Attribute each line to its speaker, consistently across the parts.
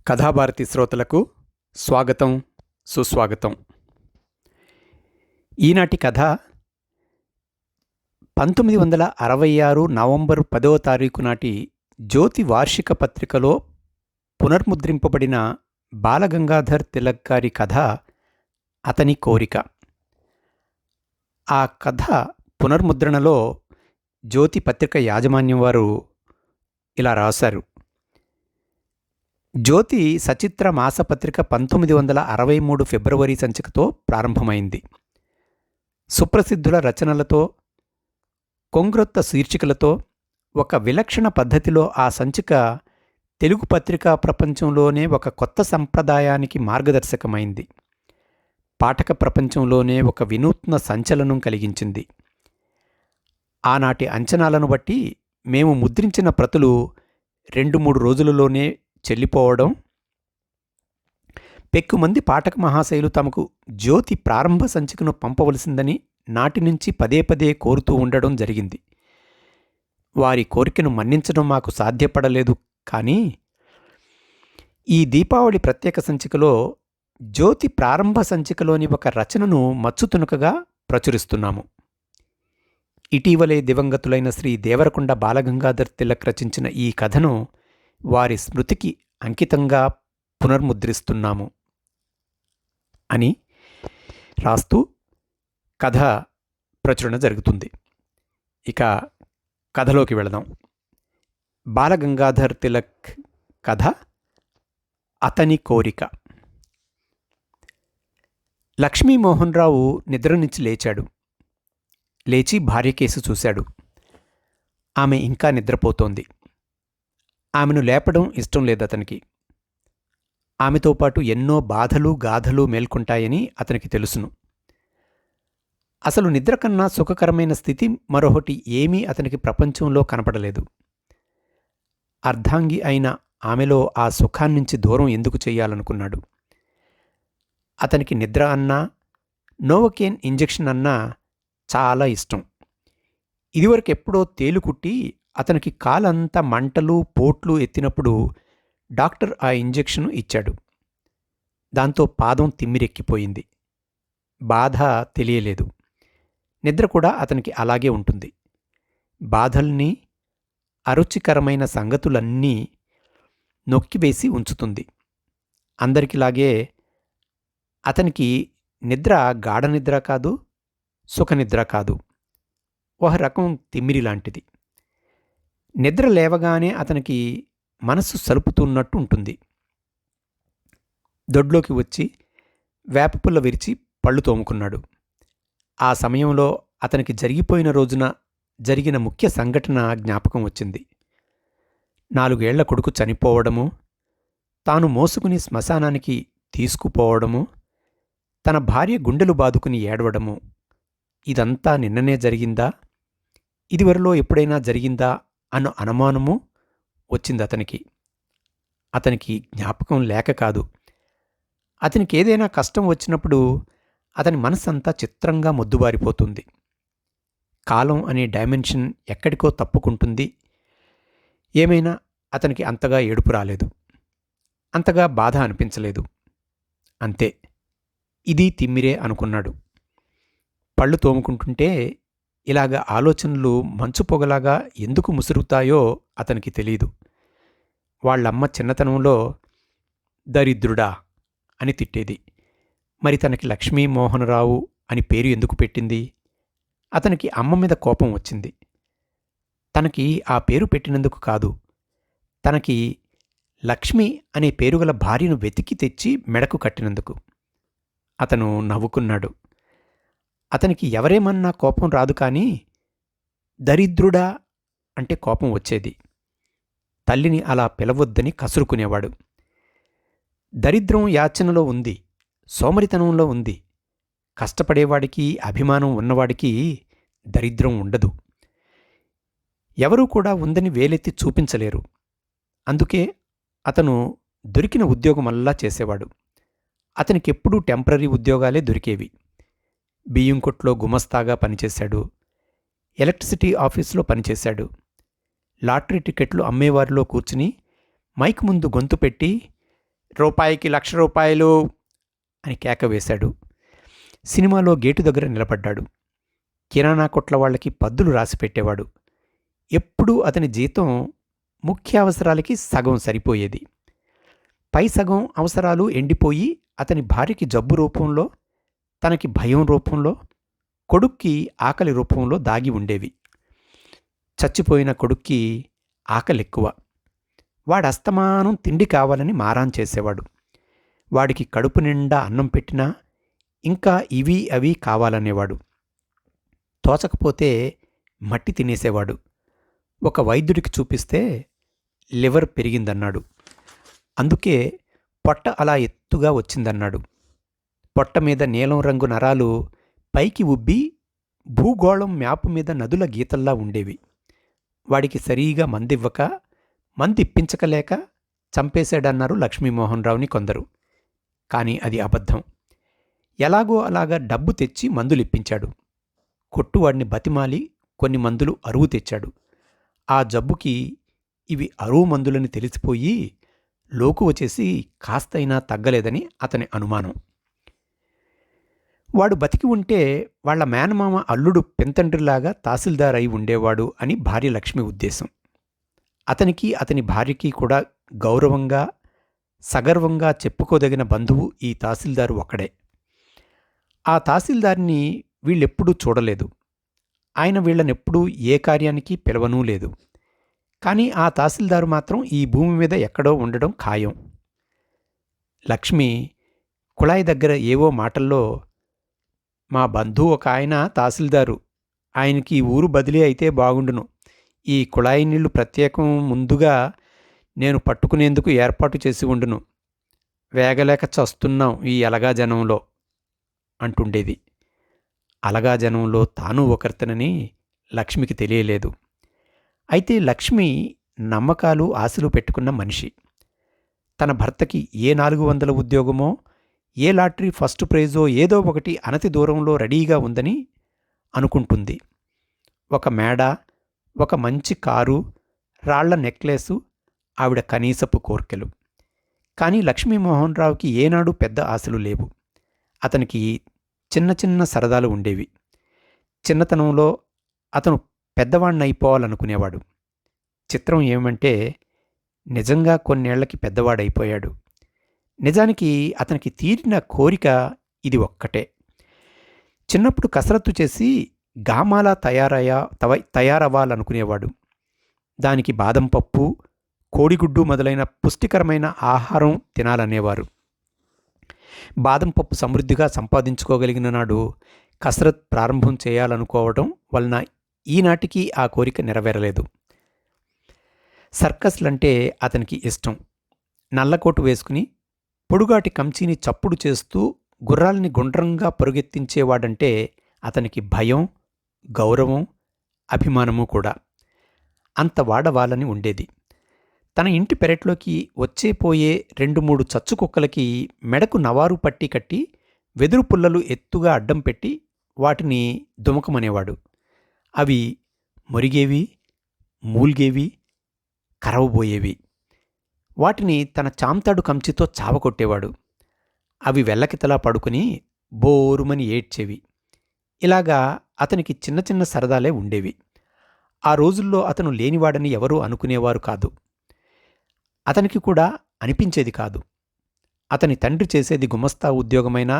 Speaker 1: కథాభారతి శ్రోతలకు స్వాగతం, సుస్వాగతం. ఈనాటి కథ 1966 నవంబరు 10వ తారీఖు నాటి జ్యోతి వార్షిక పత్రికలో పునర్ముద్రింపబడిన బాలగంగాధర్ తిలక్ గారి కథ అతని కోరిక. ఆ కథ పునర్ముద్రణలో జ్యోతి పత్రిక యాజమాన్యం వారు ఇలా రాశారు. జ్యోతి సచిత్ర మాసపత్రిక 1963 ఫిబ్రవరి సంచికతో ప్రారంభమైంది. సుప్రసిద్ధుల రచనలతో, కొంగ్రొత్త శీర్షికలతో ఒక విలక్షణ పద్ధతిలో ఆ సంచిక తెలుగు పత్రికా ప్రపంచంలోనే ఒక కొత్త సంప్రదాయానికి మార్గదర్శకమైంది. పాఠక ప్రపంచంలోనే ఒక వినూత్న సంచలనం కలిగించింది. ఆనాటి అంచనాలను బట్టి మేము ముద్రించిన ప్రతులు 2-3 రోజులలోనే చెల్లిపోవడం, పెక్కుమంది పాఠక మహాశయులు తమకు జ్యోతి ప్రారంభ సంచికను పంపవలసిందని నాటి నుంచి పదే పదే కోరుతూ ఉండడం జరిగింది. వారి కోరికను మన్నించడం మాకు సాధ్యపడలేదు. కానీ ఈ దీపావళి ప్రత్యేక సంచికలో జ్యోతి ప్రారంభ సంచికలోని ఒక రచనను మచ్చుతునకగా ప్రచురిస్తున్నాము. ఇటీవలే దివంగతులైన శ్రీ దేవరకొండ బాలగంగాధర్ తిలక్ రచించిన ఈ కథను వారి స్మృతికి అంకితంగా పునర్ముద్రిస్తున్నాము అని రాస్తూ కథ ప్రచురణ జరుగుతుంది. ఇక కథలోకి వెళదాం. బాలగంగాధర్ తిలక్ కథ అతని కోరిక. లక్ష్మీమోహన్ రావు నిద్ర నుంచి లేచాడు. లేచి భార్య కేసు చూశాడు. ఆమె ఇంకా నిద్రపోతోంది. ఆమెను లేపడం ఇష్టం లేదతనికి. ఆమెతో పాటు ఎన్నో బాధలు గాథలు మేల్కొంటాయని అతనికి తెలుసును. అసలు నిద్ర కన్నా సుఖకరమైన స్థితి మరొకటి ఏమీ అతనికి ప్రపంచంలో కనపడలేదు. అర్ధాంగి అయిన ఆమెలో ఆ సుఖాన్నించి దూరం ఎందుకు చెయ్యాలనుకున్నాడు. అతనికి నిద్ర అన్నా, నోవకేన్ ఇంజెక్షన్ అన్నా చాలా ఇష్టం. ఇదివరకెప్పుడో తేలుకుట్టి అతనికి కాలంతా మంటలు పోట్లు ఎత్తినప్పుడు డాక్టర్ ఆ ఇంజెక్షను ఇచ్చాడు. దాంతో పాదం తిమ్మిరెక్కిపోయింది. బాధ తెలియలేదు. నిద్ర కూడా అతనికి అలాగే ఉంటుంది. బాధల్ని, అరుచికరమైన సంగతులన్నీ నొక్కివేసి ఉంచుతుంది. అందరికిలాగే అతనికి నిద్ర గాఢనిద్ర కాదు, సుఖనిద్ర కాదు, ఒక రకం తిమ్మిరి లాంటిది. నిద్ర లేవగానే అతనికి మనస్సు సలుపుతున్నట్టు ఉంటుంది. దొడ్లోకి వచ్చి వేపపుల్ల విరిచి పళ్ళు తోముకున్నాడు. ఆ సమయంలో అతనికి జరిగిపోయిన రోజున జరిగిన ముఖ్య సంఘటన జ్ఞాపకం వచ్చింది. 4 ఏళ్ల కొడుకు చనిపోవడము, తాను మోసుకుని శ్మశానానికి తీసుకుపోవడము, తన భార్య గుండెలు బాదుకుని ఏడవడము. ఇదంతా నిన్ననే జరిగిందా, ఇదివరలో ఎప్పుడైనా జరిగిందా అన్న అనుమానము వచ్చింది అతనికి. అతనికి జ్ఞాపకం లేక కాదు. అతనికి ఏదైనా కష్టం వచ్చినప్పుడు అతని మనస్సంతా చిత్రంగా మొద్దుబారిపోతుంది. కాలం అనే డైమెన్షన్ ఎక్కడికో తప్పుకుంటుంది. ఏమైనా అతనికి అంతగా ఏడుపు రాలేదు, అంతగా బాధ అనిపించలేదు. అంతే, ఇది తిమ్మిరే అనుకున్నాడు. పళ్ళు తోముకుంటుంటే ఇలాగ ఆలోచనలు మంచు పొగలాగా ఎందుకు ముసురుతాయో అతనికి తెలీదు. వాళ్ళమ్మ చిన్నతనంలో దరిద్రుడా అని తిట్టేది. మరి తనకి లక్ష్మీమోహనరావు అని పేరు ఎందుకు పెట్టింది? అతనికి అమ్మ మీద కోపం వచ్చింది. తనకి ఆ పేరు పెట్టినందుకు కాదు, తనకి లక్ష్మి అనే పేరుగల భార్యను వెతికి తెచ్చి మెడకు కట్టినందుకు. అతను నవ్వుకున్నాడు. అతనికి ఎవరేమన్నా కోపం రాదు, కానీ దరిద్రుడా అంటే కోపం వచ్చేది. తల్లిని అలా పిలవొద్దని కసురుకునేవాడు. దరిద్రం యాచనలో ఉంది, సోమరితనంలో ఉంది. కష్టపడేవాడికి, అభిమానం ఉన్నవాడికి దరిద్రం ఉండదు. ఎవరూ కూడా ఉందని వేలెత్తి చూపించలేరు. అందుకే అతను దొరికిన ఉద్యోగమల్లా చేసేవాడు. అతనికెప్పుడూ టెంపరరీ ఉద్యోగాలే దొరికేవి. బియ్యం కొట్లో గుమస్తాగా పనిచేశాడు. ఎలక్ట్రిసిటీ ఆఫీసులో పనిచేశాడు. లాటరీ టికెట్లు అమ్మేవారిలో కూర్చుని మైక్ ముందు గొంతు పెట్టి రూపాయికి 1,00,000 రూపాయలు అని కేక వేశాడు. సినిమాలో గేటు దగ్గర నిలబడ్డాడు. కిరాణా కొట్ల వాళ్ళకి పద్దులు రాసిపెట్టేవాడు. ఎప్పుడూ అతని జీతం ముఖ్య అవసరాలకి సగం సరిపోయేది. పై సగం అవసరాలు ఎండిపోయి అతని భార్యకి జబ్బు రూపంలో, తనకి భయం రూపంలో, కొడుక్కి ఆకలి రూపంలో దాగి ఉండేవి. చచ్చిపోయిన కొడుక్కి ఆకలెక్కువ. వాడు అస్తమానం తిండి కావాలని మారాన్ చేసేవాడు. వాడికి కడుపు నిండా అన్నం పెట్టినా ఇంకా ఇవి అవి కావాలనేవాడు. తోచకపోతే మట్టి తినేసేవాడు. ఒక వైద్యుడికి చూపిస్తే లివర్ పెరిగిందన్నాడు. అందుకే పొట్ట అలా ఎత్తుగా వచ్చిందన్నాడు. పొట్ట మీద నీలం రంగు నరాలు పైకి ఉబ్బి భూగోళం మ్యాపు మీద నదుల గీతల్లా ఉండేవి. వాడికి సరిగా మందివ్వక, మందిప్పించకలేక చంపేశాడన్నారు లక్ష్మీమోహన్ రావుని కొందరు. కానీ అది అబద్ధం. ఎలాగో అలాగా డబ్బు తెచ్చి మందులిప్పించాడు. కొట్టువాడిని బతిమాలి కొన్ని మందులు అరువు తెచ్చాడు. ఆ జబ్బుకి ఇవి అరువు మందులని తెలిసిపోయి లోకువ చేసి కాస్తైనా తగ్గలేదని అతని అనుమానం. వాడు బతికి ఉంటే వాళ్ల మేనమామ అల్లుడు పెంతండ్రిలాగా తహసీల్దార్ అయి ఉండేవాడు అని భార్య లక్ష్మి ఉద్దేశం. అతనికి అతని భార్యకి కూడా గౌరవంగా, సగర్వంగా చెప్పుకోదగిన బంధువు ఈ తహసీల్దారు ఒక్కడే. ఆ తహసీల్దార్ని వీళ్ళెప్పుడూ చూడలేదు. ఆయన వీళ్ళనెప్పుడూ ఏ కార్యానికి పిలవనూ లేదు. కానీ ఆ తహసీల్దారు మాత్రం ఈ భూమి మీద ఎక్కడో ఉండడం ఖాయం. లక్ష్మి కుళాయి దగ్గర ఏవో మాటల్లో, మా బంధువు ఒక ఆయన తహసీల్దారు, ఆయనకి ఈ ఊరు బదిలీ అయితే బాగుండును, ఈ కుళాయి నీళ్లు ప్రత్యేకం ముందుగా నేను పట్టుకునేందుకు ఏర్పాటు చేసి ఉండును, వేగలేక చస్తున్నాం ఈ అలగా జనంలో అంటుండేది. అలగా జనంలో తాను ఒకరితనని లక్ష్మికి తెలియలేదు. అయితే లక్ష్మి నమ్మకాలు, ఆశలు పెట్టుకున్న మనిషి. తన భర్తకి ఏ 400 ఉద్యోగమో, ఏ లాటరీ ఫస్ట్ ప్రైజో ఏదో ఒకటి అనతి దూరంలో రెడీగా ఉందని అనుకుంటుంది. ఒక మేడ, ఒక మంచి కారు, రాళ్ల నెక్లెసు ఆవిడ కనీసపు కోర్కెలు. కానీ లక్ష్మీమోహన్ రావుకి ఏనాడు పెద్ద ఆశలు లేవు. అతనికి చిన్న చిన్న సరదాలు ఉండేవి. చిన్నతనంలో అతను పెద్దవాణ్ణయిపోవాలనుకునేవాడు. చిత్రం ఏమంటే నిజంగా కొన్నేళ్లకి పెద్దవాడైపోయాడు. నిజానికి అతనికి తీరిన కోరిక ఇది ఒక్కటే. చిన్నప్పుడు కసరత్తు చేసి గామాలా తయారవ్వాలనుకునేవాడు. దానికి బాదం పప్పు, కోడిగుడ్డు మొదలైన పుష్టికరమైన ఆహారం తినాలనేవారు. బాదం పప్పు సమృద్ధిగా సంపాదించుకోగలిగిన నాడు కసరత్ ప్రారంభం చేయాలనుకోవడం వలన ఈనాటికి ఆ కోరిక నెరవేరలేదు. సర్కస్లంటే అతనికి ఇష్టం. నల్లకోటు వేసుకుని పొడుగాటి కంచీని చప్పుడు చేస్తూ గుర్రాల్ని గుండ్రంగా పరుగెత్తించేవాడంటే అతనికి భయం, గౌరవం, అభిమానము కూడా. అంత వాడవాలని ఉండేది. తన ఇంటి పెరట్లోకి వచ్చేపోయే 2-3 చచ్చుకుక్కలకి మెడకు నవారు పట్టి కట్టి వెదురు పుల్లలు ఎత్తుగా అడ్డం పెట్టి వాటిని దుమకమనేవాడు. అవి మురిగేవి, మూల్గేవి, కరవబోయేవి. వాటిని తన చాంతాడు కంచితో చావకొట్టేవాడు. అవి వెల్లకితలా పడుకుని బోరుమని ఏడ్చేవి. ఇలాగా అతనికి చిన్న చిన్న సరదాలే ఉండేవి. ఆ రోజుల్లో అతను లేనివాడని ఎవరూ అనుకునేవారు కాదు. అతనికి కూడా అనిపించేది కాదు. అతని తండ్రి చేసేది గుమస్తా ఉద్యోగమైనా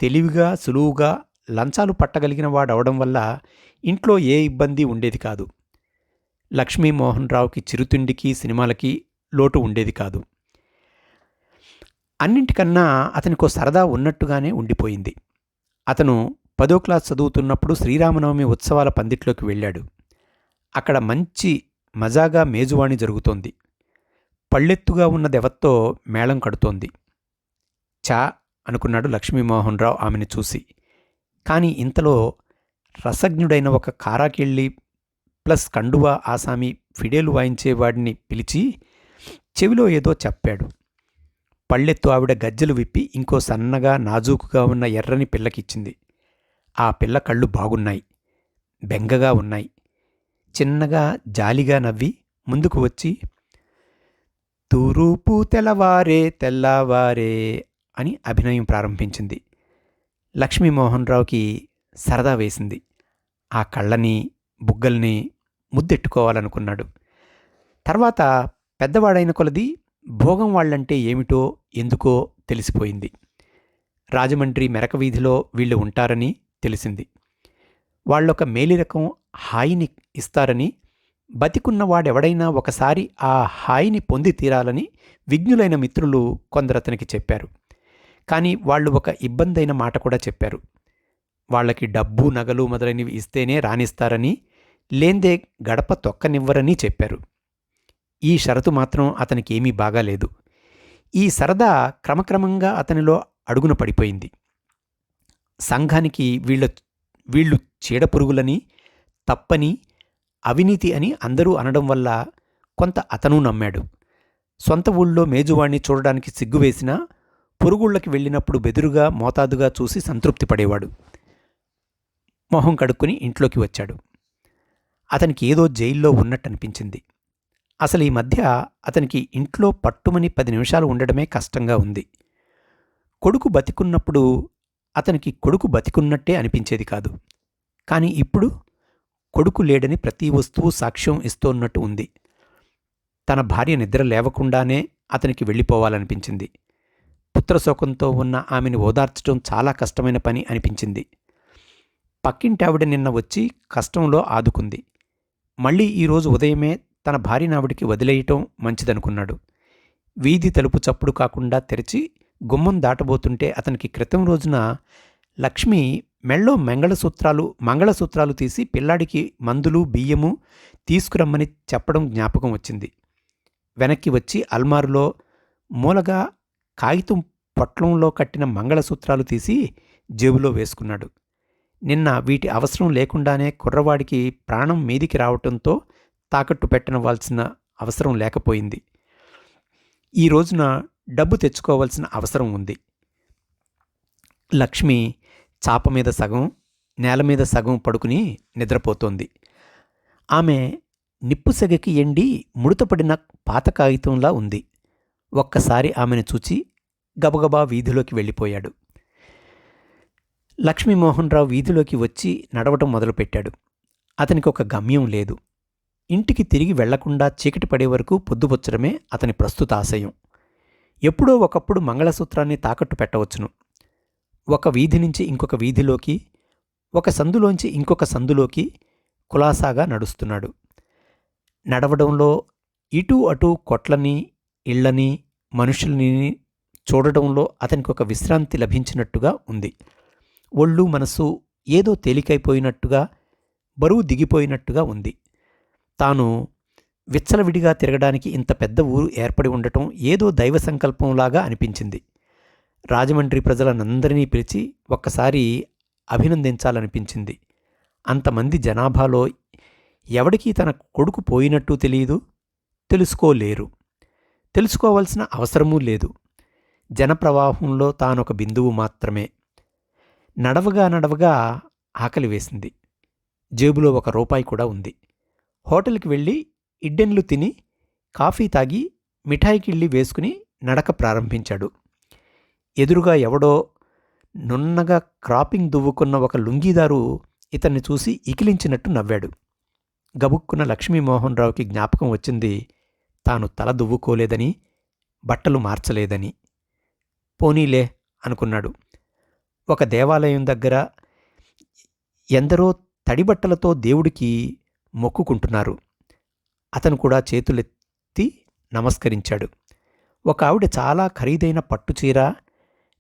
Speaker 1: తెలివిగా, సులువుగా లంచాలు పట్టగలిగిన వాడవడం వల్ల ఇంట్లో ఏ ఇబ్బంది ఉండేది కాదు. లక్ష్మీమోహన్ రావుకి చిరుతిండికి, సినిమాలకి లోటు ఉండేది కాదు. అన్నింటికన్నా అతనికో సరదా ఉన్నట్టుగానే ఉండిపోయింది. అతను 10వ క్లాస్ చదువుతున్నప్పుడు శ్రీరామనవమి ఉత్సవాల పందిట్లోకి వెళ్ళాడు. అక్కడ మంచి మజాగా మేజువాణి జరుగుతోంది. పళ్ళెత్తుగా ఉన్నదెవత్తో మేళం కడుతోంది. చా అనుకున్నాడు లక్ష్మీమోహన్ రావు ఆమెను చూసి. కాని ఇంతలో రసజ్ఞుడైన ఒక కారాకిళ్ళి ప్లస్ కండువా ఆసామి ఫిడేలు వాయించేవాడిని పిలిచి చెవిలో ఏదో చెప్పాడు. పళ్ళెత్తు ఆవిడ గజ్జెలు విప్పి ఇంకో సన్నగా నాజూకుగా ఉన్న ఎర్రని పిల్లకిచ్చింది. ఆ పిల్ల కళ్ళు బాగున్నాయి, బెంగగా ఉన్నాయి. చిన్నగా జాలిగా నవ్వి ముందుకు వచ్చి, తూరూపు తెల్లవారే తెల్లవారే అని అభినయం ప్రారంభించింది. లక్ష్మీమోహన్ రావుకి సరదా వేసింది. ఆ కళ్ళని, బుగ్గల్ని ముద్దెట్టుకోవాలనుకున్నాడు. తర్వాత పెద్దవాడైన కొలది భోగం వాళ్ళంటే ఏమిటో ఎందుకో తెలిసిపోయింది. రాజమండ్రి మెరక వీధిలో వీళ్ళు ఉంటారని తెలిసింది. వాళ్ళొక మేలిరకం హాయిని ఇస్తారని, బతికున్నవాడెవడైనా ఒకసారి ఆ హాయిని పొంది తీరాలని విజ్ఞులైన మిత్రులు కొందరతనికి చెప్పారు. కానీ వాళ్ళు ఒక ఇబ్బందైన మాట కూడా చెప్పారు. వాళ్ళకి డబ్బు, నగలు మొదలైనవి ఇస్తేనే రానిస్తారని, లేందే గడప తొక్కనివ్వరని చెప్పారు. ఈ షరతు మాత్రం అతనికి ఏమీ బాగాలేదు. ఈ సరదా క్రమక్రమంగా అతనిలో అడుగున పడిపోయింది. సంఘానికి వీళ్ళు చీడపురుగులని, తప్పని, అవినీతి అని అందరూ అనడం వల్ల కొంత అతను నమ్మాడు. సొంత ఊళ్ళో మేజువాణ్ణి చూడడానికి సిగ్గువేసినా పొరుగుళ్ళకి వెళ్ళినప్పుడు బెదురుగా, మోతాదుగా చూసి సంతృప్తి పడేవాడు. మొహం కడుక్కుని ఇంట్లోకి వచ్చాడు. అతనికి ఏదో జైల్లో ఉన్నట్టనిపించింది. అసలు ఈ మధ్య అతనికి ఇంట్లో పట్టుమని 10 నిమిషాలు ఉండడమే కష్టంగా ఉంది. కొడుకు బతికున్నప్పుడు అతనికి కొడుకు బతికున్నట్టే అనిపించేది కాదు. కానీ ఇప్పుడు కొడుకు లేడని ప్రతి వస్తువు సాక్ష్యం ఇస్తోన్నట్టు ఉంది. తన భార్య నిద్ర లేవకుండానే అతనికి వెళ్ళిపోవాలనిపించింది. పుత్రశోకంతో ఉన్న ఆమెను ఓదార్చడం చాలా కష్టమైన పని అనిపించింది. పక్కింటావిడ నిన్న వచ్చి కష్టంలో ఆదుకుంది. మళ్ళీ ఈరోజు ఉదయమే తన భార్యనావిడికి వదిలేయటం మంచిదనుకున్నాడు. వీధి తలుపు చప్పుడు కాకుండా తెరిచి గుమ్మం దాటబోతుంటే అతనికి క్రితం రోజున లక్ష్మి మెళ్ళో మంగళసూత్రాలు తీసి పిల్లాడికి మందులు, బియ్యము తీసుకురమ్మని చెప్పడం జ్ఞాపకం వచ్చింది. వెనక్కి వచ్చి అల్మారులో మూలగా కాగితం పొట్లంలో కట్టిన మంగళసూత్రాలు తీసి జేబులో వేసుకున్నాడు. నిన్న వీటి అవసరం లేకుండానే కుర్రవాడికి ప్రాణం మీదికి రావటంతో తాకట్టు పెట్టనవలసిన అవసరం లేకపోయింది. ఈ రోజున డబ్బు తెచ్చుకోవాల్సిన అవసరం ఉంది. లక్ష్మి చాప మీద సగం, నేల మీద సగం పడుకుని నిద్రపోతోంది. ఆమె నిప్పుసెగకి ఎండి ముడతపడిన పాత కాగితంలా ఉంది. ఒక్కసారి ఆమెను చూచి గబగబా వీధిలోకి వెళ్ళిపోయాడు. లక్ష్మీమోహన్ రావు వీధిలోకి వచ్చి నడవటం మొదలుపెట్టాడు. అతనికి ఒక గమ్యం లేదు. ఇంటికి తిరిగి వెళ్లకుండా చీకటి పడే వరకు పొద్దుపుచ్చడమే అతని ప్రస్తుత ఆశయం. ఎప్పుడో ఒకప్పుడు మంగళసూత్రాన్ని తాకట్టు పెట్టవచ్చును. ఒక వీధి నుంచి ఇంకొక వీధిలోకి, ఒక సందులోంచి ఇంకొక సందులోకి కులాసాగా నడుస్తున్నాడు. నడవడంలో ఇటూ అటూ కొట్లని, ఇళ్లని, మనుషుల్ని చూడడంలో అతనికి ఒక విశ్రాంతి లభించినట్టుగా ఉంది. ఒళ్ళు, మనసు ఏదో తేలికైపోయినట్టుగా, బరువు దిగిపోయినట్టుగా ఉంది. తాను విచ్చలవిడిగా తిరగడానికి ఇంత పెద్ద ఊరు ఏర్పడి ఉండటం ఏదో దైవ సంకల్పంలాగా అనిపించింది. రాజమండ్రి ప్రజలనందరినీ పిలిచి ఒక్కసారి అభినందించాలనిపించింది. అంతమంది జనాభాలో ఎవడికీ తన కొడుకు పోయినట్టు తెలియదు, తెలుసుకోలేరు. తెలుసుకోవాల్సిన అవసరమూ లేదు. జనప్రవాహంలో తానొక బిందువు మాత్రమే. నడవగా ఆకలి వేసింది. జేబులో ₹1 కూడా ఉంది. హోటల్కి వెళ్ళి ఇడ్డెన్లు తిని, కాఫీ తాగి, మిఠాయికిళ్ళి వేసుకుని నడక ప్రారంభించాడు. ఎదురుగా ఎవడో నున్నగా క్రాపింగ్ దువ్వుకున్న ఒక లుంగీదారు ఇతన్ని చూసి ఇకిలించినట్టు నవ్వాడు. గబుక్కున లక్ష్మీమోహన్ రావుకి జ్ఞాపకం వచ్చింది తాను తల దువ్వుకోలేదని, బట్టలు మార్చలేదని. పోనీలే అనుకున్నాడు. ఒక దేవాలయం దగ్గర ఎందరో తడిబట్టలతో దేవుడికి మొక్కుకుంటున్నారు. అతను కూడా చేతులెత్తి నమస్కరించాడు. ఒక ఆవిడ చాలా ఖరీదైన పట్టుచీర,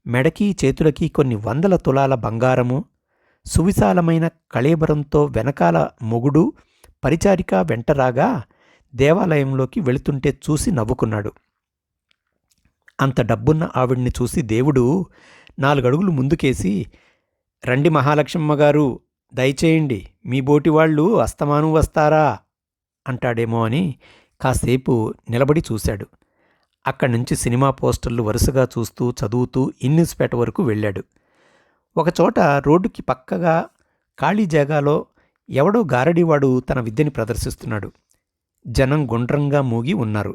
Speaker 1: మెడకి చేతులకి కొన్ని 100 తులాల బంగారము, సువిశాలమైన కళేబరంతో వెనకాల మొగుడు, పరిచారిక వెంటరాగా దేవాలయంలోకి వెళుతుంటే చూసి నవ్వుకున్నాడు. అంత డబ్బున్న ఆవిడ్ని చూసి దేవుడు 4 అడుగులు ముందుకేసి, రండి మహాలక్ష్మమ్మగారు, దయచేయండి, మీ బోటివాళ్లు అస్తమానం వస్తారా అంటాడేమో అని కాసేపు నిలబడి చూశాడు. అక్కడ్నుంచి సినిమా పోస్టర్లు వరుసగా చూస్తూ చదువుతూ ఇన్నిస్పేట వరకు వెళ్ళాడు. ఒకచోట రోడ్డుకి పక్కగా ఖాళీ జాగాలో ఎవడో గారడీవాడు తన విద్యని ప్రదర్శిస్తున్నాడు. జనం గుండ్రంగా మూగి ఉన్నారు.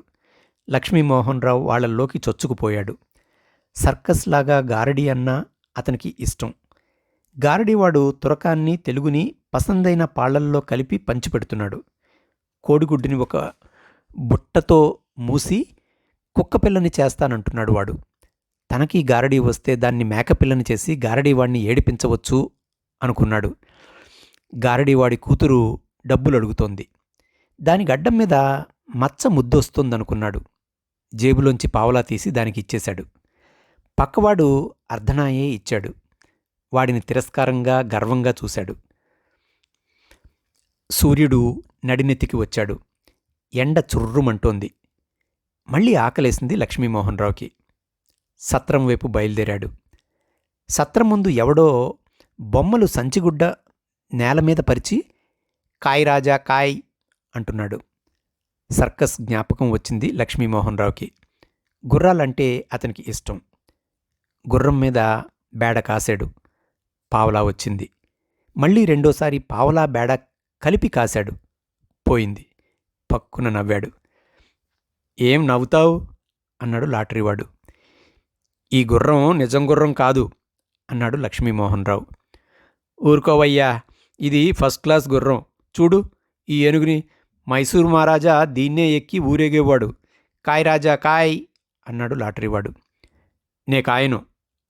Speaker 1: లక్ష్మీమోహన్ రావు వాళ్లల్లోకి చొచ్చుకుపోయాడు. సర్కస్ లాగా గారడీ అన్నా అతనికి ఇష్టం. గారడీవాడు తురకాన్ని తెలుగుని పసందైన పాళ్లల్లో కలిపి పంచిపెడుతున్నాడు. కోడిగుడ్డుని ఒక బుట్టతో మూసి కుక్కపిల్లని చేస్తానంటున్నాడు వాడు. తనకి గారడీ వస్తే దాన్ని మేకపిల్లని చేసి గారడీవాడిని ఏడిపించవచ్చు అనుకున్నాడు. గారడీవాడి కూతురు డబ్బులు అడుగుతోంది. దాని గడ్డం మీద మచ్చ ముద్దొస్తోందనుకున్నాడు. జేబులోంచి పావలా తీసి దానికి ఇచ్చేశాడు. పక్కవాడు అర్ధనాయే ఇచ్చాడు. వాడిని తిరస్కారంగా గర్వంగా చూశాడు. సూర్యుడు నడినెత్తికి వచ్చాడు. ఎండ చుర్రుమంటోంది. మళ్ళీ ఆకలేసింది లక్ష్మీమోహన్ రావుకి. సత్రం వైపు బయలుదేరాడు. సత్రం ముందు ఎవడో బొమ్మలు సంచిగుడ్డ నేలమీద పరిచి కాయ్ రాజా కాయ్ అంటున్నాడు. సర్కస్ జ్ఞాపకం వచ్చింది లక్ష్మీమోహన్ రావుకి. గుర్రాలంటే అతనికి ఇష్టం. గుర్రం మీద బేడ కాశాడు. పావలా వచ్చింది. మళ్ళీ రెండోసారి పావలా బేడ కలిపి కాశాడు. పోయింది. పక్కున నవ్వాడు. ఏం నవ్వుతావు అన్నాడు లాటరీవాడు. ఈ గుర్రం నిజం గుర్రం కాదు అన్నాడు లక్ష్మీమోహన్ రావు. ఊరుకోవయ్యా, ఇది ఫస్ట్ క్లాస్ గుర్రం. చూడు ఈ ఏనుగుని. మైసూరు మహారాజా దీన్నే ఎక్కి ఊరేగేవాడు. కాయ్ రాజా కాయ్ అన్నాడు లాటరీవాడు. నే కాయను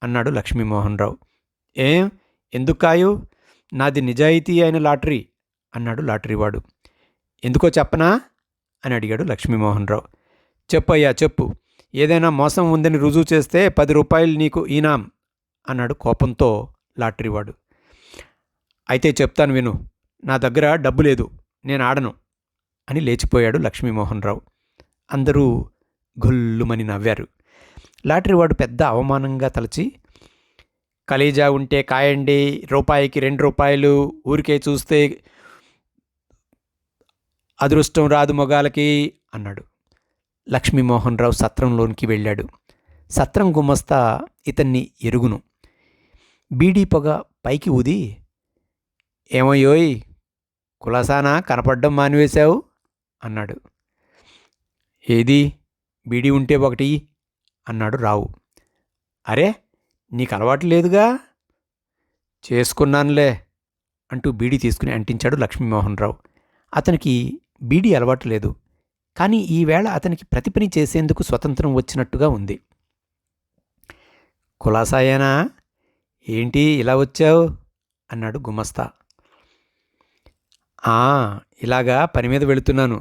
Speaker 1: అన్నాడు లక్ష్మీమోహన్ రావు. ఏం ఎందుకు కాయు? నాది నిజాయితీ అయిన లాటరీ అన్నాడు లాటరీవాడు. ఎందుకో చెప్పనా అని అడిగాడు లక్ష్మీమోహన్ రావు. చెప్పయ్యా చెప్పు. ఏదైనా మోసం ఉందని రుజువు చేస్తే 10 రూపాయలు నీకు ఈనాం అన్నాడు కోపంతో లాటరీవాడు. అయితే చెప్తాను విను. నా దగ్గర డబ్బు లేదు, నేను ఆడను అని లేచిపోయాడు లక్ష్మీమోహన్ రావు. అందరూ గొల్లుమని నవ్వారు. లాటరీవాడు పెద్ద అవమానంగా తలచి, కలీజా ఉంటే కాయండి, రూపాయికి 2 రూపాయలు, ఊరికే చూస్తే అదృష్టం రాదు మొగాలకి అన్నాడు. లక్ష్మీమోహన్ రావు సత్రంలోనికి వెళ్ళాడు. సత్రం గుమస్తా ఇతన్ని ఎరుగును. బీడీ పొగ పైకి ఊది, ఏమయ్యోయ్ కులాసానా కనపడ్డం మానివేశావు అన్నాడు. ఏది బీడీ ఉంటే ఒకటి అన్నాడు రావు. అరే నీకు అలవాటు లేదుగా. చేసుకున్నానులే అంటూ బీడీ తీసుకుని అంటించాడు లక్ష్మీమోహన్ రావు. అతనికి బీడీ అలవాటు లేదు. కానీ ఈవేళ అతనికి ప్రతి పని చేసేందుకు స్వతంత్రం వచ్చినట్టుగా ఉంది. కులాసాయేనా? ఏంటి ఇలా వచ్చావు అన్నాడు గుమస్తా. ఇలాగా పని మీద వెళుతున్నాను.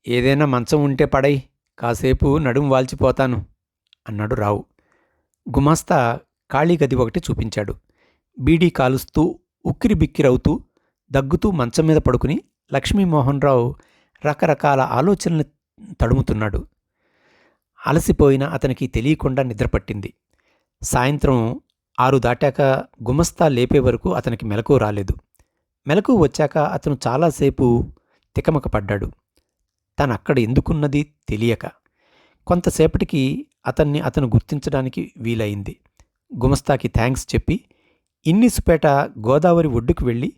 Speaker 1: ఏదైనా మంచం ఉంటే పడై, కాసేపు నడుం వాల్చిపోతాను అన్నాడు రావు. గుమాస్తా ఖాళీ గది ఒకటి చూపించాడు. బీడీ కాలుస్తూ ఉక్కిరి బిక్కిరవుతూ దగ్గుతూ మంచం మీద పడుకుని లక్ష్మీమోహన్ రావు రకరకాల ఆలోచనలు తడుముతున్నాడు. అలసిపోయిన అతనికి తెలియకుండా నిద్రపట్టింది. సాయంత్రం 6 దాటాక గుమస్తా లేపే వరకు అతనికి మెలకువ రాలేదు. మెలకువ వచ్చాక అతను చాలాసేపు తికమక పడ్డాడు. తనక్కడ ఎందుకున్నది తెలియక. కొంతసేపటికి అతను గుర్తించడానికి వీలయింది. గుమస్తాకి థ్యాంక్స్ చెప్పి ఇన్నిసుపేట గోదావరి ఒడ్డుకు వెళ్ళి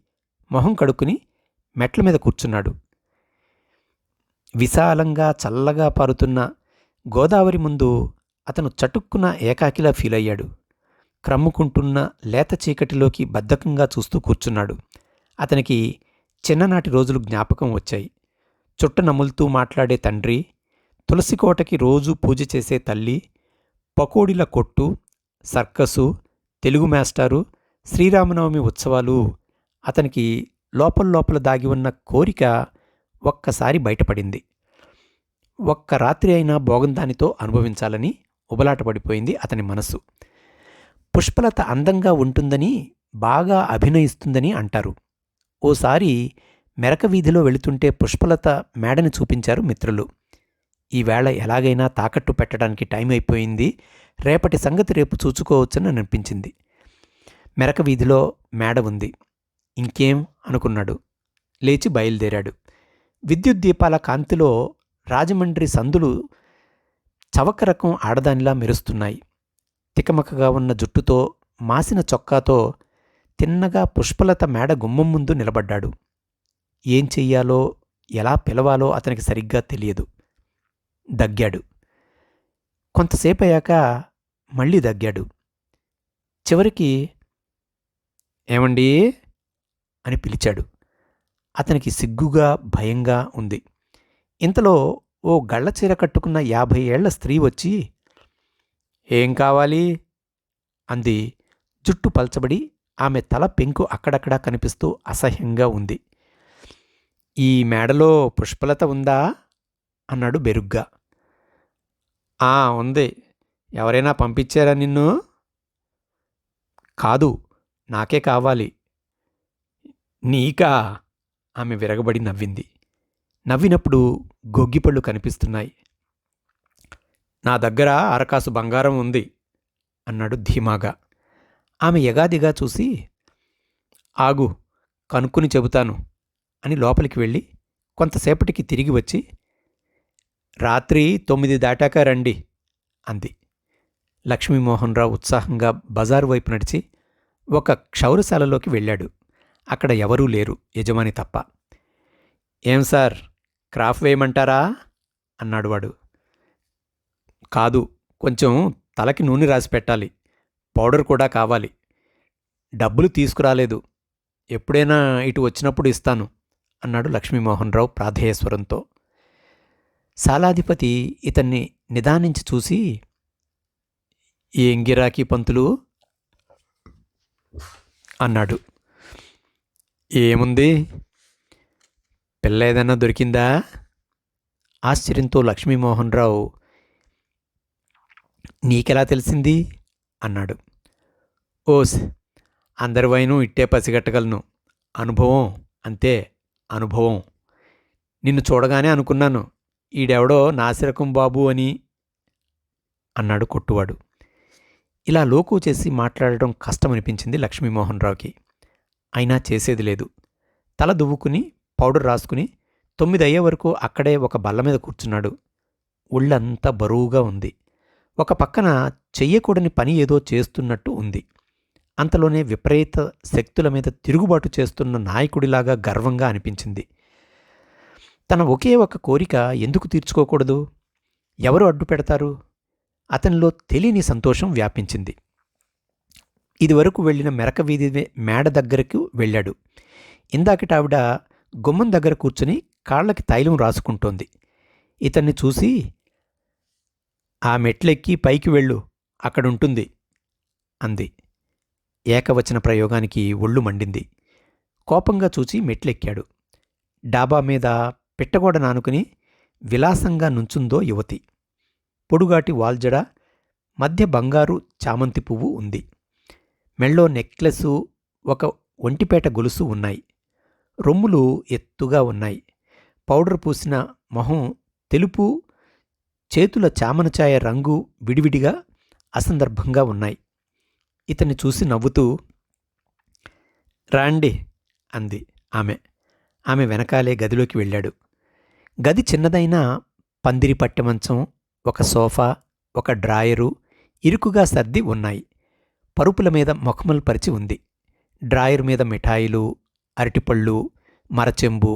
Speaker 1: మొహం కడుక్కుని మెట్ల మీద కూర్చున్నాడు. విశాలంగా చల్లగా పారుతున్న గోదావరి ముందు అతను చటుక్కున ఏకాకిలా ఫీలయ్యాడు. క్రమ్ముకుంటున్న లేత చీకటిలోకి బద్ధకంగా చూస్తూ కూర్చున్నాడు. అతనికి చిన్ననాటి రోజులు జ్ఞాపకం వచ్చాయి. చుట్ట నములుతూ మాట్లాడే తండ్రి, తులసికోటకి రోజూ పూజ చేసే తల్లి, పకోడీల కొట్టు, సర్కసు, తెలుగు మాస్టారు, శ్రీరామనవమి ఉత్సవాలు. అతనికి లోపల దాగి ఉన్న కోరిక ఒక్కసారి బయటపడింది. ఒక్క రాత్రి అయినా భోగందానితో అనుభవించాలని ఉబలాటపడిపోయింది అతని మనసు. పుష్పలత అందంగా ఉంటుందని, బాగా అభినయిస్తుందని అంటారు. ఓసారి మెరక వీధిలో వెళుతుంటే పుష్పలత మేడని చూపించారు మిత్రులు. ఈవేళ ఎలాగైనా తాకట్టు పెట్టడానికి టైం అయిపోయింది, రేపటి సంగతి రేపు చూచుకోవచ్చని అనిపించింది. మెరక వీధిలో మేడ ఉంది. ఇంకేం అనుకున్నాడు. లేచి బయలుదేరాడు. విద్యుత్ దీపాల కాంతిలో రాజమండ్రి సందులు చవక రకం ఆడదానిలా మెరుస్తున్నాయి. తికమకగా ఉన్న జుట్టుతో, మాసిన చొక్కాతో తిన్నగా పుష్పలత మేడ గుమ్మం ముందు నిలబడ్డాడు. ఏం చెయ్యాలో, ఎలా పిలవాలో అతనికి సరిగ్గా తెలియదు. దగ్గాడు. కొంతసేపు అయ్యాక మళ్ళీ దగ్గాడు. చివరికి ఏమండీ అని పిలిచాడు. అతనికి సిగ్గుగా భయంగా ఉంది. ఇంతలో ఓ గళ్ళచీర కట్టుకున్న 50 ఏళ్ల స్త్రీ వచ్చి, ఏం కావాలి అంది. జుట్టు పల్చబడి ఆమె తల పెంకు అక్కడక్కడా కనిపిస్తూ అసహ్యంగా ఉంది. ఈ మేడలో పుష్పలత ఉందా అన్నాడు బెరుగ్గా. ఆ ఉంది. ఎవరైనా పంపించారా నిన్ను? కాదు, నాకే కావాలి. నీకా? ఆమె విరగబడి నవ్వింది. నవ్వినప్పుడు గొగ్గిపళ్ళు కనిపిస్తున్నాయి. నా దగ్గర అరకాసు బంగారం ఉంది అన్నాడు ధీమాగా. ఆమె ఎగాదిగా చూసి, ఆగు, కనుక్కుని చెబుతాను అని లోపలికి వెళ్ళి కొంతసేపటికి తిరిగి వచ్చి, రాత్రి 9 దాటాక రండి అంది. లక్ష్మీమోహన్రావు ఉత్సాహంగా బజారు వైపు నడిచి ఒక క్షౌరశాలలోకి వెళ్ళాడు. అక్కడ ఎవరూ లేరు, యజమాని తప్ప. ఏం సార్, క్రాఫ్ వేయమంటారా అన్నాడు వాడు. కాదు, కొంచెం తలకి నూనె రాసి పెట్టాలి. పౌడర్ కూడా కావాలి. డబ్బులు తీసుకురాలేదు. ఎప్పుడైనా ఇటు వచ్చినప్పుడు ఇస్తాను అన్నాడు లక్ష్మీమోహన్రావు ప్రాధేయస్వరంతో. శాలాధిపతి ఇతన్ని నిదానించి చూసి, ఏం గిరాకీ పంతులు అన్నాడు. ఏముంది, పిల్ల ఏదన్నా దొరికిందా? ఆశ్చర్యంతో లక్ష్మీమోహన్రావు, నీకెలా తెలిసింది అన్నాడు. ఓస్, అందరి వైను ఇట్టే పసిగట్టగలను. అనుభవం అంతే, అనుభవం. నిన్ను చూడగానే అనుకున్నాను, ఈడెవడో నాసిరకం బాబు అని అన్నాడు కొట్టువాడు. ఇలా లోకు చేసి మాట్లాడటం కష్టమనిపించింది లక్ష్మీమోహన్రావుకి. అయినా చేసేది లేదు. తల దువ్వుకుని పౌడర్ రాసుకుని 9 అయ్యే వరకు అక్కడే ఒక బల్ల మీద కూర్చున్నాడు. ఒళ్ళంతా బరువుగా ఉంది. ఒక పక్కన చెయ్యకూడని పని ఏదో చేస్తున్నట్టు ఉంది. అంతలోనే విపరీత శక్తుల మీద తిరుగుబాటు చేస్తున్న నాయకుడిలాగా గర్వంగా అనిపించింది. తన ఒకే ఒక కోరిక ఎందుకు తీర్చుకోకూడదు? ఎవరు అడ్డు పెడతారు? అతనిలో తెలియని సంతోషం వ్యాపించింది. ఇదివరకు వెళ్ళిన మెరక వీధి మేడ దగ్గరకు వెళ్ళాడు. ఇందాకటావిడ గుమ్మం దగ్గర కూర్చుని కాళ్ళకి తైలం రాసుకుంటోంది. ఇతన్ని చూసి, ఆ మెట్లెక్కి పైకి వెళ్ళు, అక్కడుంటుంది అంది. ఏకవచన ప్రయోగానికి ఒళ్ళు మండింది. కోపంగా చూచి మెట్లెక్కాడు. డాబా మీద పిట్టగోడ నానుకుని విలాసంగా నుంచుందో యువతి. పొడుగాటి వాల్జడ, మధ్య బంగారు చామంతి పువ్వు ఉంది. మెళ్ళో నెక్లెసు, ఒక ఒంటిపేట గొలుసు ఉన్నాయి. రొమ్ములు ఎత్తుగా ఉన్నాయి. పౌడర్ పూసిన మొహం తెలుపు, చేతుల చామనఛాయ రంగు విడివిడిగా అసందర్భంగా ఉన్నాయి. ఇతన్ని చూసి నవ్వుతూ, రాండి అంది ఆమె. ఆమె వెనకాలే గదిలోకి వెళ్ళాడు. గది చిన్నదైనా పందిరి పట్టె మంచం, ఒక సోఫా, ఒక డ్రాయరు ఇరుకుగా సర్ది ఉన్నాయి. పరుపుల మీద మొఖములు పరిచి ఉంది. డ్రాయర్ మీద మిఠాయిలు, అరటిపళ్ళు, మరచెంబు,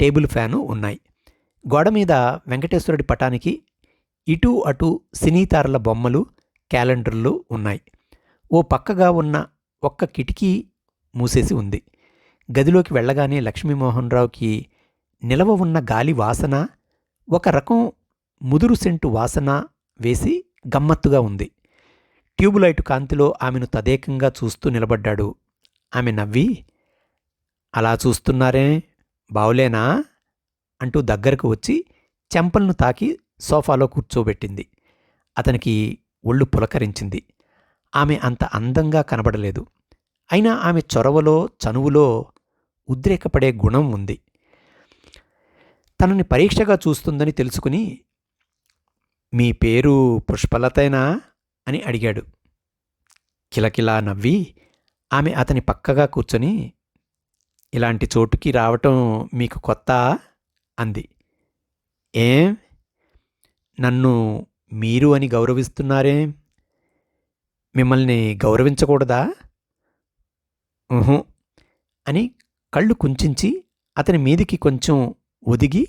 Speaker 1: టేబుల్ ఫ్యాను ఉన్నాయి. గోడమీద వెంకటేశ్వరుడి పటానికి ఇటూ అటూ సినీతారల బొమ్మలు, క్యాలెండర్లు ఉన్నాయి. ఓ పక్కగా ఉన్న ఒక్క కిటికీ మూసేసి ఉంది. గదిలోకి వెళ్ళగానే లక్ష్మీమోహన్రావుకి నిలవ ఉన్న గాలి వాసన, ఒక రకం ముదురు సెంటు వాసన వేసి గమ్మత్తుగా ఉంది. ట్యూబులైటు కాంతిలో ఆమెను తదేకంగా చూస్తూ నిలబడ్డాడు. ఆమె నవ్వి, అలా చూస్తున్నారే, బావులేనా అంటూ దగ్గరకు వచ్చి చెంపలను తాకి సోఫాలో కూర్చోబెట్టింది. అతనికి ఒళ్ళు పులకరించింది. ఆమె అంత అందంగా కనబడలేదు. అయినా ఆమె చొరవలో, చనువులో ఉద్రేకపడే గుణం ఉంది. తనని పరీక్షగా చూస్తుందని తెలుసుకుని, మీ పేరు పుష్పలతేనా అని అడిగాడు. కిలకిలా నవ్వి ఆమె అతని పక్కగా కూర్చొని, ఇలాంటి చోటుకి రావటం మీకు కొత్త అంది. ఏం, నన్ను మీరు అని గౌరవిస్తున్నారే, మిమ్మల్ని గౌరవించకూడదా? ఊహు అని కళ్ళు కుంచించి అతని మీదికి కొంచెం ఒదిగి,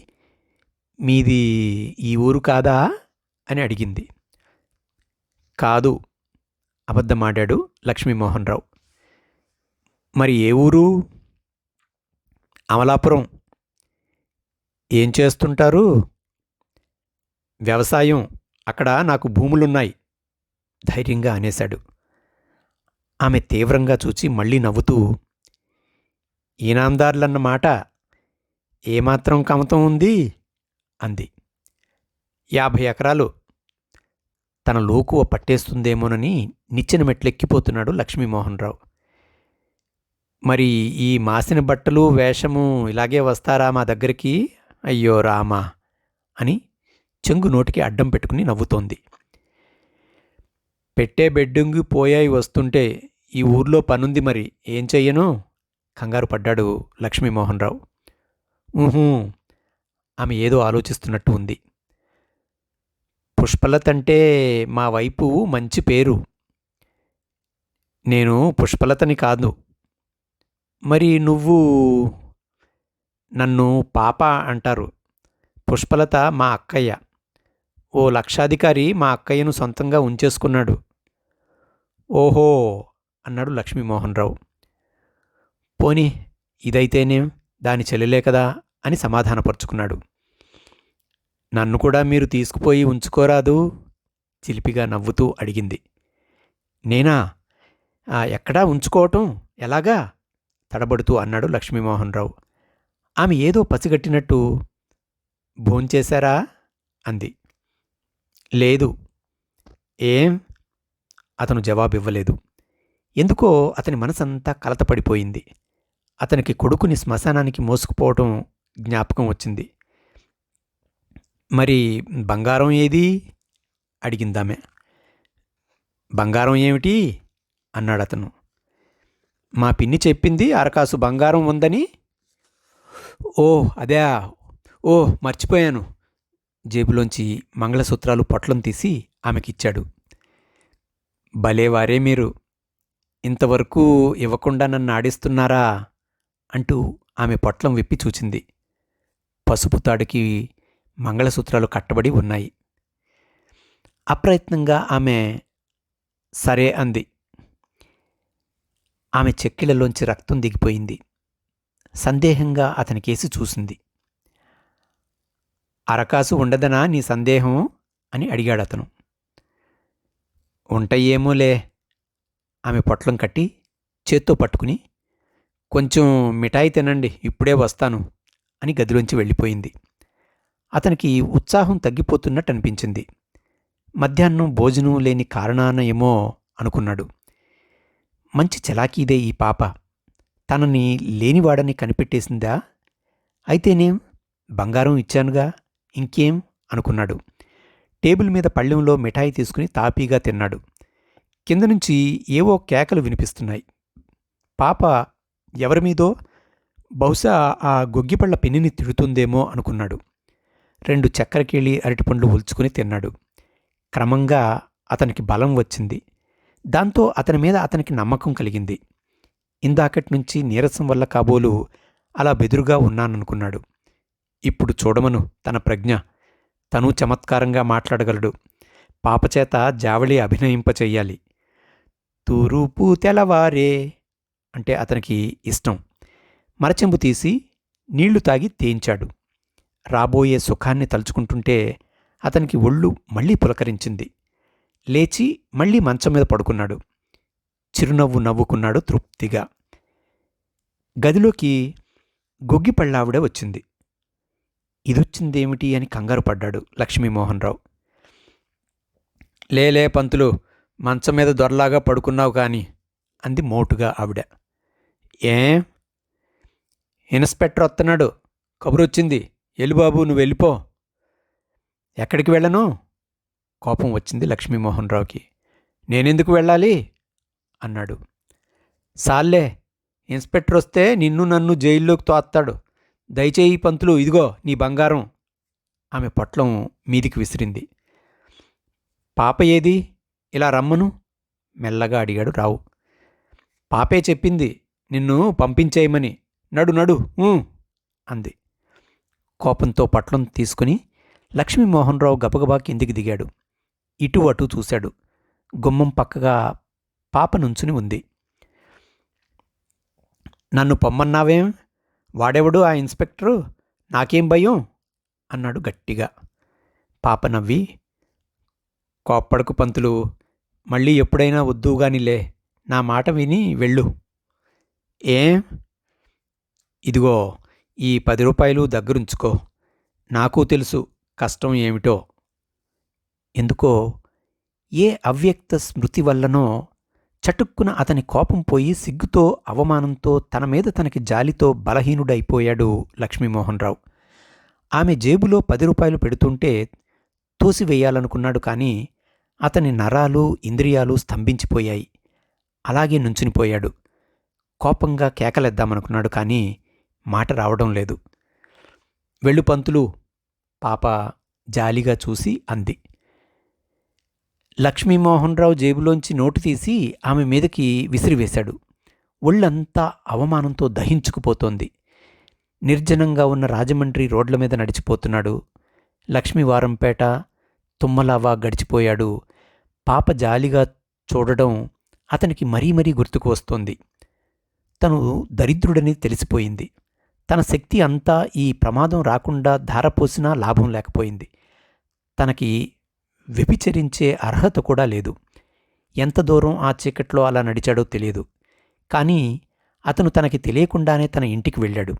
Speaker 1: మీది ఈ ఊరు కాదా అని అడిగింది. కాదు, అబద్ధమాడాడు లక్ష్మీమోహన్ రావు. మరి ఏ ఊరు? అమలాపురం. ఏం చేస్తుంటారు? వ్యవసాయం. అక్కడ నాకు భూములున్నాయి ధైర్యంగా అనేశాడు. ఆమె తీవ్రంగా చూచి మళ్ళీ నవ్వుతూ, ఈనాందార్లన్నమాట, ఏమాత్రం కమతం ఉంది అంది. 50 ఎకరాలు. తన లోకువ పట్టేస్తుందేమోనని నిచ్చెన మెట్లెక్కిపోతున్నాడు లక్ష్మీమోహన్ రావు. మరి ఈ మాసిన బట్టలు వేషము ఇలాగే వస్తారా మా దగ్గరికి? అయ్యో రామా అని చెంగు నోటికి అడ్డం పెట్టుకుని నవ్వుతోంది. పెట్టే బెడ్డింగి పోయాయి వస్తుంటే ఈ ఊర్లో పనుంది, మరి ఏం చెయ్యను? కంగారు పడ్డాడు లక్ష్మీమోహన్ రావు. ఊహూ, ఆమె ఏదో ఆలోచిస్తున్నట్టు ఉంది. పుష్పలతంటే మా వైపు మంచి పేరు. నేను పుష్పలతని కాదు. మరి నువ్వు? నన్ను పాప అంటారు. పుష్పలత మా అక్కయ్య. ఓ లక్షాధికారి మా అక్కయ్యను సొంతంగా ఉంచేసుకున్నాడు. ఓహో అన్నాడు లక్ష్మీమోహన్ రావు. పోనీ ఇదైతేనేం, దాని చెల్లెలే కదా అని సమాధానపరుచుకున్నాడు. నన్ను కూడా మీరు తీసుకుపోయి ఉంచుకోరాదు? చిలిపిగా నవ్వుతూ అడిగింది. నేనా? ఎక్కడా ఉంచుకోవటం, ఎలాగా? తడబడుతూ అన్నాడు లక్ష్మీమోహన్ రావు. ఆమె ఏదో పసిగట్టినట్టు, భోంచేశారా అంది. లేదు. ఏం? అతను జవాబివ్వలేదు. ఎందుకో అతని మనసంతా కలతపడిపోయింది. అతనికి కొడుకుని శ్మశానానికి మోసుకుపోవటం జ్ఞాపకం వచ్చింది. మరి బంగారం ఏది? అడిగిందామె. బంగారం ఏమిటి అన్నాడతను. మా పిన్ని చెప్పింది అరకాసు బంగారం ఉందని. ఓ అదే, ఓ మర్చిపోయాను. జేబులోంచి మంగళసూత్రాలు పొట్లం తీసి ఆమెకిచ్చాడు. భలేవారే మీరు, ఇంతవరకు ఇవ్వకుండా నన్ను ఆడిస్తున్నారా అంటూ ఆమె పొట్లం విప్పి చూచింది. పసుపు తాడుకి మంగళసూత్రాలు కట్టబడి ఉన్నాయి. అప్రయత్నంగా ఆమె సరే అంది. ఆమె చెక్కిళ్లలోంచి రక్తం దిగిపోయింది. సందేహంగా అతనికేసి చూసింది. అరకాసు ఉండదనా నీ సందేహం అని అడిగాడతను. ఉంటాయేమోలే. ఆమె పొట్లం కట్టి చేత్తో పట్టుకుని, కొంచెం మిఠాయి తినండి, ఇప్పుడే వస్తాను అని గదిలోంచి వెళ్ళిపోయింది. అతనికి ఉత్సాహం తగ్గిపోతున్నట్టు అనిపించింది. మధ్యాహ్నం భోజనం లేని కారణాన ఏమో అనుకున్నాడు. మంచి చలాకీదే ఈ పాప, తనని లేనివాడని కనిపెట్టేసిందా? అయితేనేం, బంగారం ఇచ్చానుగా, ఇంకేం అనుకున్నాడు. టేబుల్ మీద పళ్ళెంలో మిఠాయి తీసుకుని తాపీగా తిన్నాడు. కింద నుంచి ఏవో కేకలు వినిపిస్తున్నాయి. పాప ఎవరిమీదో, బహుశా ఆ గొగ్గిపళ్ళ పెన్నిని తిడుతుందేమో అనుకున్నాడు. 2 చక్కెరకేళి అరటిపండ్లు ఒల్చుకుని తిన్నాడు. క్రమంగా అతనికి బలం వచ్చింది. దాంతో అతని మీద అతనికి నమ్మకం కలిగింది. ఇందాకట్నుంచి నీరసం వల్ల కాబోలు అలా బెదురుగా ఉన్నాననుకున్నాడు. ఇప్పుడు చూడమను తన ప్రజ్ఞ. తను చమత్కారంగా మాట్లాడగలడు. పాపచేత జావళి అభినయింపచెయ్యాలి. తూరూపు తెలవారే అంటే అతనికి ఇష్టం. మరచెంబు తీసి నీళ్లు తాగి తేంచాడు. రాబోయే సుఖాన్ని తలుచుకుంటుంటే అతనికి ఒళ్ళు మళ్లీ పులకరించింది. లేచి మళ్లీ మంచం మీద పడుకున్నాడు. చిరునవ్వు నవ్వుకున్నాడు తృప్తిగా. గదిలోకి గొగ్గిపళ్ళావిడ వచ్చింది. ఇదొచ్చిందేమిటి అని కంగారు పడ్డాడు లక్ష్మీమోహన్ రావు. లేలే పంతులు, మంచం మీద దొరలాగా పడుకున్నావు కాని అంది మోటుగా ఆవిడ. ఏం? ఇన్స్పెక్టర్ వస్తున్నాడు, కబురొచ్చింది, ఎల్లుబాబు నువ్వు వెళ్ళిపో. ఎక్కడికి వెళ్ళను? కోపం వచ్చింది లక్ష్మీమోహన్ రావుకి. నేనెందుకు వెళ్ళాలి అన్నాడు. సాల్లే, ఇన్స్పెక్టర్ వస్తే నిన్ను నన్ను జైల్లోకి తోస్తాడు. దయచేయి పంతులు, ఇదిగో నీ బంగారం. ఆమె పొట్లం మీదికి విసిరింది. పాప ఏది? ఇలా రమ్మను మెల్లగా అడిగాడు రావు. పాపే చెప్పింది నిన్ను పంపించేయమని. నడు నడు అంది. కోపంతో పొట్లం తీసుకుని లక్ష్మీమోహన్ రావు గబగబా కిందికి దిగాడు. ఇటు అటు చూశాడు. గుమ్మం పక్కగా పాప నుంచుని ఉంది. నన్ను పొమ్మన్నావేం? వాడెవడు ఆ ఇన్స్పెక్టరు? నాకేం భయం అన్నాడు గట్టిగా. పాప నవ్వి, కోప్పడకు పంతులు, మళ్ళీ ఎప్పుడైనా వద్దుగానిలే, నా మాట విని వెళ్ళు. ఏం? ఇదిగో ఈ 10 రూపాయలు దగ్గరుంచుకో. నాకు తెలుసు కష్టం ఏమిటో. ఎందుకో ఏ అవ్యక్త స్మృతి వల్లనో చటుక్కున అతని కోపం పోయి సిగ్గుతో అవమానంతో తన మీద తనకి జాలితో బలహీనుడైపోయాడు లక్ష్మీమోహన్ రావు. ఆమె జేబులో 10 రూపాయలు పెడుతుంటే తోసివేయాలనుకున్నాడు. కానీ అతని నరాలు ఇంద్రియాలు స్తంభించిపోయాయి. అలాగే నుంచునిపోయాడు. కోపంగా కేకలేద్దామనుకున్నాడు. కానీ మాట రావడం లేదు. వెళ్ళు పంతులు, పాప జాలిగా చూసి అంది. లక్ష్మీమోహన్ రావు జేబులోంచి నోటు తీసి ఆమె మీదకి విసిరివేశాడు. ఒళ్ళంతా అవమానంతో దహించుకుపోతోంది. నిర్జనంగా ఉన్న రాజమండ్రి రోడ్ల మీద నడిచిపోతున్నాడు. లక్ష్మీవారంపేట, తుమ్మలావా గడిచిపోయాడు. పాప జాలిగా చూడడం అతనికి మరీ మరీ గుర్తుకు వస్తోంది. తను దరిద్రుడని తెలిసిపోయింది. తన శక్తి అంతా ఈ ప్రమాదం రాకుండా ధారపోసినా లాభం లేకపోయింది. తనకి వ్యభిచరించే అర్హత కూడా లేదు. ఎంత దూరం ఆ చీకట్లో అలా నడిచాడో తెలియదు. కానీ అతను తనకి తెలియకుండానే తన ఇంటికి వెళ్ళాడు.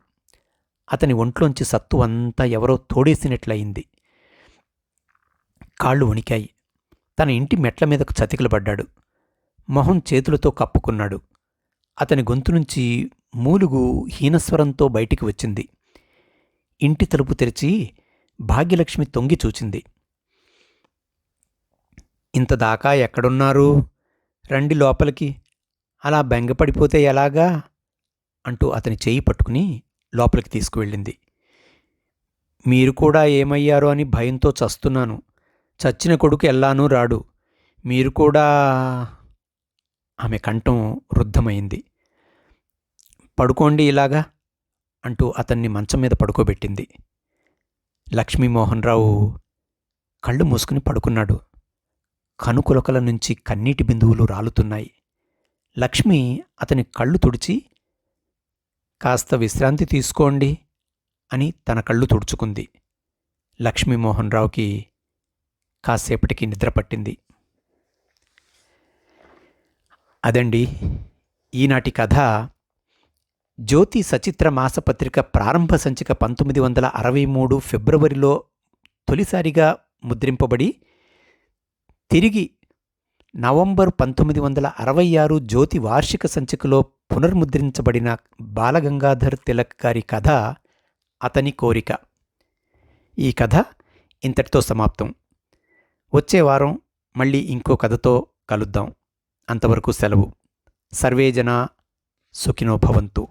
Speaker 1: అతని ఒంట్లోంచి సత్తు అంతా ఎవరో తోడేసినట్లయింది. కాళ్ళు వణికాయి. తన ఇంటి మెట్ల మీదకు చతికిలబడ్డాడు. మొహం చేతులతో కప్పుకున్నాడు. అతని గొంతు నుంచి మూలుగు హీనస్వరంతో బయటికి వచ్చింది. ఇంటి తలుపు తెరిచి భాగ్యలక్ష్మి తొంగి చూచింది. ఇంతదాకా ఎక్కడున్నారు? రండి లోపలికి. అలా బెంగపడిపోతే ఎలాగా అంటూ అతని చెయ్యి పట్టుకుని లోపలికి తీసుకువెళ్ళింది. మీరు కూడా ఏమయ్యారో అని భయంతో చస్తున్నాను. చచ్చిన కొడుకు ఎల్లానూ రాడు. మీరు కూడా... ఆమె కంఠం రుద్ధమైంది. పడుకోండి ఇలాగా అంటూ అతన్ని మంచం మీద పడుకోబెట్టింది. లక్ష్మీమోహన్ రావు కళ్ళు మూసుకుని పడుకున్నాడు. కనుకొలకల నుంచి కన్నీటి బిందువులు రాలుతున్నాయి. లక్ష్మి అతని కళ్ళు తుడిచి, కాస్త విశ్రాంతి తీసుకోండి అని తన కళ్ళు తుడుచుకుంది. లక్ష్మీమోహన్ రావుకి కాసేపటికి నిద్రపట్టింది. అదండి ఈనాటి కథ. జ్యోతి సచిత్ర మాసపత్రిక ప్రారంభ సంచిక 1963 ఫిబ్రవరిలో తొలిసారిగా ముద్రింపబడి తిరిగి నవంబర్ 1966 జ్యోతి వార్షిక సంచికలో పునర్ముద్రించబడిన బాలగంగాధర్ తిలక్ గారి కథ అతని కోరిక. ఈ కథ ఇంతటితో సమాప్తం. వచ్చే వారం మళ్ళీ ఇంకో కథతో కలుద్దాం. అంతవరకు సెలవు. సర్వే జనా సుఖినో భవంతు.